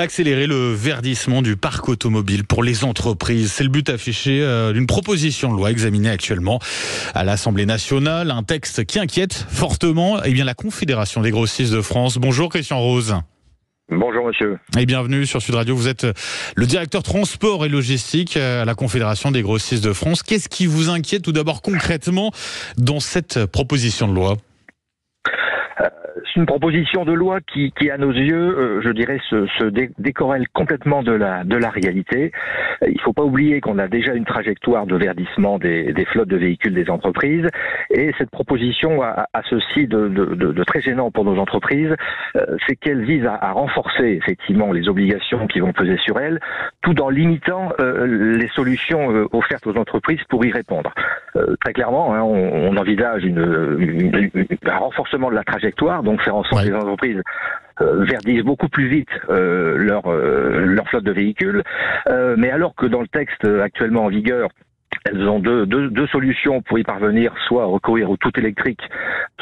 accélérer le verdissement du parc automobile pour les entreprises. C'est le but affiché d'une proposition de loi examinée actuellement à l'Assemblée nationale. Un texte qui inquiète fortement la Confédération des grossistes de France. Bonjour Christian Rose. Bonjour monsieur. Et bienvenue sur Sud Radio. Vous êtes le directeur transport et logistique à la Confédération des grossistes de France. Qu'est-ce qui vous inquiète tout d'abord concrètement dans cette proposition de loi ? C'est une proposition de loi qui à nos yeux, je dirais, se décorrèle complètement de la réalité. Il ne faut pas oublier qu'on a déjà une trajectoire de verdissement des flottes de véhicules des entreprises, et cette proposition a ceci de très gênant pour nos entreprises, c'est qu'elle vise à renforcer effectivement les obligations qui vont peser sur elles, tout en limitant les solutions offertes aux entreprises pour y répondre. Très clairement, hein, on envisage un renforcement de la trajectoire, donc faire en sorte que les entreprises verdissent beaucoup plus vite leur flotte de véhicules, mais alors que dans le texte actuellement en vigueur, elles ont deux solutions pour y parvenir, soit recourir au tout électrique,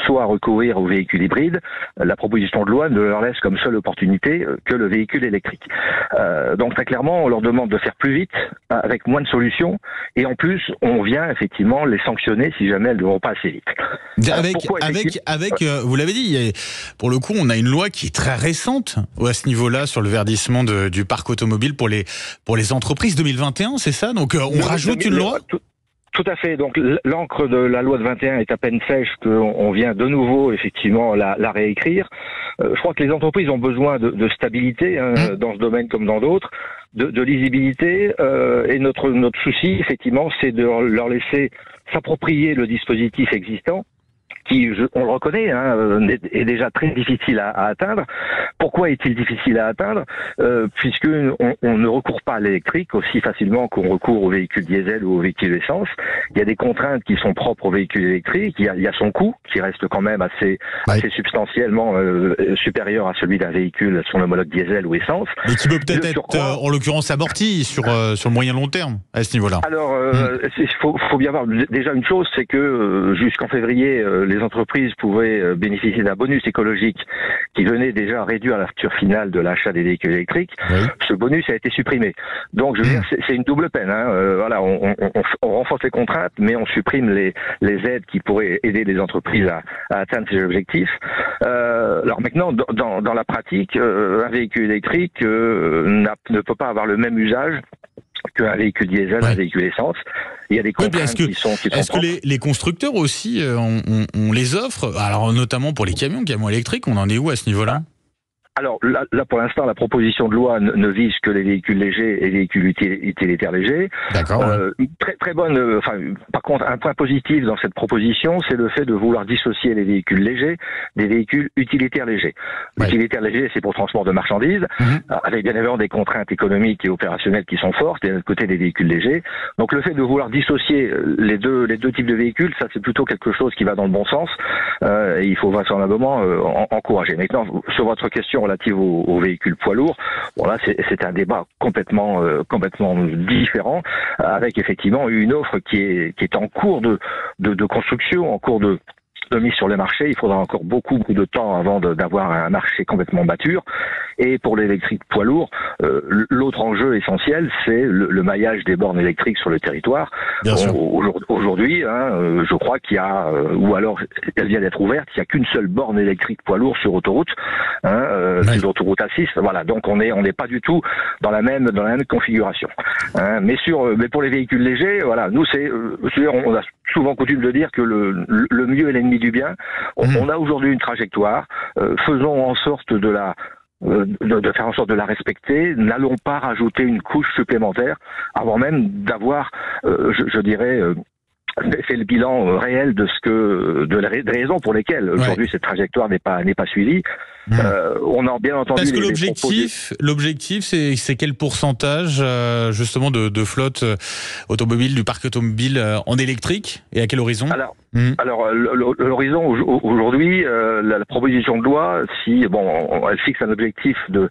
soit recourir au véhicule hybride. La proposition de loi ne leur laisse comme seule opportunité que le véhicule électrique. Donc très clairement, on leur demande de faire plus vite, avec moins de solutions, et en plus, on vient effectivement les sanctionner si jamais elles ne vont pas assez vite. Vous l'avez dit, pour le coup, on a une loi qui est très récente à ce niveau-là sur le verdissement du parc automobile pour les entreprises 2021, c'est ça ? Donc on rajoute une loi ? Tout à fait. Donc l'encre de la loi de 21 est à peine sèche qu'on vient de nouveau effectivement la réécrire. Je crois que les entreprises ont besoin de stabilité dans ce domaine comme dans d'autres, de lisibilité, et notre souci effectivement c'est de leur laisser s'approprier le dispositif existant, qui, on le reconnaît, est déjà très difficile à atteindre. Pourquoi est-il difficile à atteindre ? Puisque on ne recourt pas à l'électrique aussi facilement qu'on recourt aux véhicules diesel ou aux véhicules essence. Il y a des contraintes qui sont propres aux véhicules électriques. Il y a son coût qui reste quand même assez substantiellement supérieur à celui d'un véhicule, son homologue diesel ou essence. Mais qui peut peut-être être, en l'occurrence, amorti sur le moyen long terme à ce niveau-là. Alors, il faut bien voir déjà une chose, c'est que jusqu'en février, les entreprises pouvaient bénéficier d'un bonus écologique qui venait déjà réduire la facture finale de l'achat des véhicules électriques. Oui. Ce bonus a été supprimé. Donc, je veux dire, c'est une double peine. Voilà, on renforce les contraintes, mais on supprime les aides qui pourraient aider les entreprises à atteindre ces objectifs. Alors maintenant, dans la pratique, un véhicule électrique ne peut pas avoir le même usage qu'un véhicule diesel, un véhicule essence. Il y a des contraintes qui sont Est-ce que les constructeurs aussi, on les offre, alors notamment pour les camions électriques, on en est où à ce niveau-là ? Alors là, pour l'instant, la proposition de loi ne vise que les véhicules légers et les véhicules utilitaires légers. D'accord. Très bonne. Par contre, un point positif dans cette proposition, c'est le fait de vouloir dissocier les véhicules légers des véhicules utilitaires légers. Utilitaires légers, c'est pour transport de marchandises, avec bien évidemment des contraintes économiques et opérationnelles qui sont fortes, et de l'autre côté des véhicules légers. Donc le fait de vouloir dissocier les deux types de véhicules, ça c'est plutôt quelque chose qui va dans le bon sens. Et il faut vraisemblablement encourager. Maintenant, sur votre question relative aux véhicules poids lourds, bon là c'est un débat complètement différent, avec effectivement une offre qui est en cours de construction, en cours de mise sur le marché. Il faudra encore beaucoup de temps avant d'avoir un marché complètement mature. Et pour l'électrique poids lourd, l'autre enjeu essentiel, c'est le maillage des bornes électriques sur le territoire. Aujourd'hui, je crois qu'il y a, ou alors elle vient d'être ouverte, il n'y a qu'une seule borne électrique poids lourd sur autoroute, sur l'autoroute A6. Voilà, donc on n'est pas du tout dans la même configuration. Mais pour les véhicules légers, voilà, nous on a souvent coutume de dire que le mieux est l'ennemi du bien. On a aujourd'hui une trajectoire. Faisons en sorte de faire en sorte de la respecter. N'allons pas rajouter une couche supplémentaire avant même d'avoir, je dirais, fait le bilan réel des raisons pour lesquelles aujourd'hui cette trajectoire n'est pas suivie. On a bien entendu. Parce que l'objectif, c'est quel pourcentage justement de flotte automobile, du parc automobile en électrique, et à quel horizon ? Alors l'horizon aujourd'hui, la proposition de loi, elle fixe un objectif de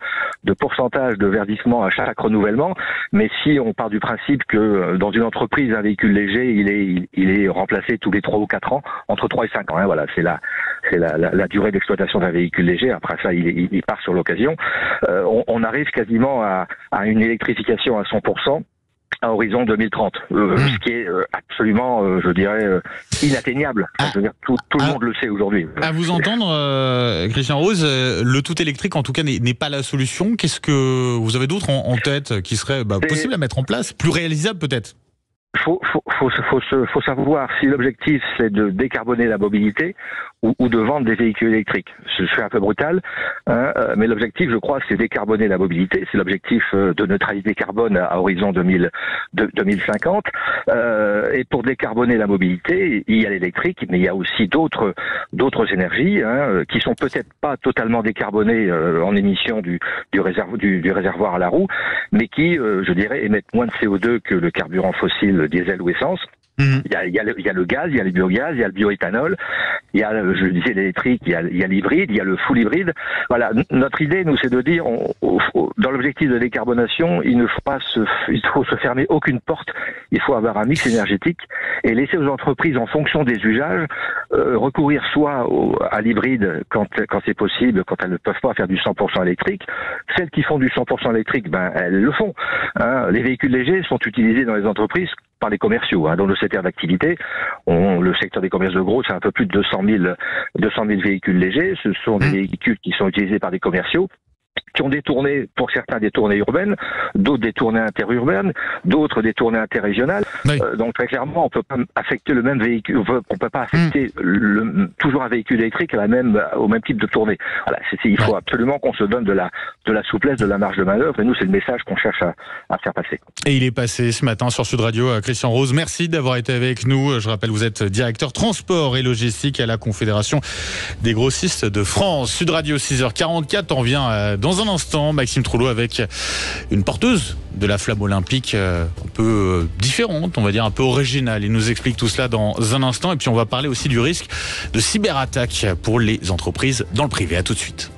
pourcentage de verdissement à chaque renouvellement, mais si on part du principe que dans une entreprise un véhicule léger il est remplacé tous les 3 ou 4 ans, entre 3 et 5 ans. Hein, voilà, c'est la durée d'exploitation d'un véhicule léger. Après ça, il part sur l'occasion. On arrive quasiment à une électrification à 100%. À horizon 2030, ce qui est absolument, je dirais, inatteignable. Je veux dire, tout le monde le sait aujourd'hui. À vous entendre, Christian Rose, le tout électrique, en tout cas, n'est pas la solution. Qu'est-ce que vous avez d'autre en tête qui serait possible à mettre en place, plus réalisable peut-être? Faut savoir si l'objectif c'est de décarboner la mobilité ou de vendre des véhicules électriques. Je suis un peu brutal, hein, mais l'objectif, je crois, c'est décarboner la mobilité. C'est l'objectif de neutralité carbone à horizon 2050. Et pour décarboner la mobilité, il y a l'électrique, mais il y a aussi d'autres énergies qui sont peut-être pas totalement décarbonées en émission du réservoir à la roue, mais qui, je dirais, émettent moins de CO2 que le carburant fossile diesel ou essence. Il y a le gaz, il y a le biogaz, il y a le bioéthanol, il y a, je disais, l'électrique, il y a l'hybride, il y a le full hybride. Voilà, notre idée, nous, c'est de dire, dans l'objectif de décarbonation, il faut se fermer aucune porte. Il faut avoir un mix énergétique et laisser aux entreprises, en fonction des usages, recourir soit à l'hybride quand c'est possible, quand elles ne peuvent pas faire du 100% électrique. Celles qui font du 100% électrique, elles le font. Hein. Les véhicules légers sont utilisés dans les entreprises par les commerciaux, dans le secteur d'activité. Le secteur des commerces de gros, c'est un peu plus de 200 000 véhicules légers. Ce sont des véhicules qui sont utilisés par des commerciaux, qui ont des tournées, pour certains des tournées urbaines, d'autres des tournées interurbaines, d'autres des tournées interrégionales. Oui. Donc très clairement, on peut pas affecter le même véhicule, on peut pas affecter toujours un véhicule électrique au même type de tournée. Voilà, il faut absolument qu'on se donne de la souplesse, de la marge de manœuvre, et nous c'est le message qu'on cherche à faire passer. Et il est passé ce matin sur Sud Radio, Christian Rose. Merci d'avoir été avec nous. Je rappelle, vous êtes directeur transport et logistique à la Confédération des grossistes de France. Sud Radio, 6h44, on revient dans un instant, Maxime Trouleau, avec une porteuse de la flamme olympique un peu différente, on va dire un peu originale. Il nous explique tout cela dans un instant. Et puis on va parler aussi du risque de cyberattaque pour les entreprises dans le privé. À tout de suite.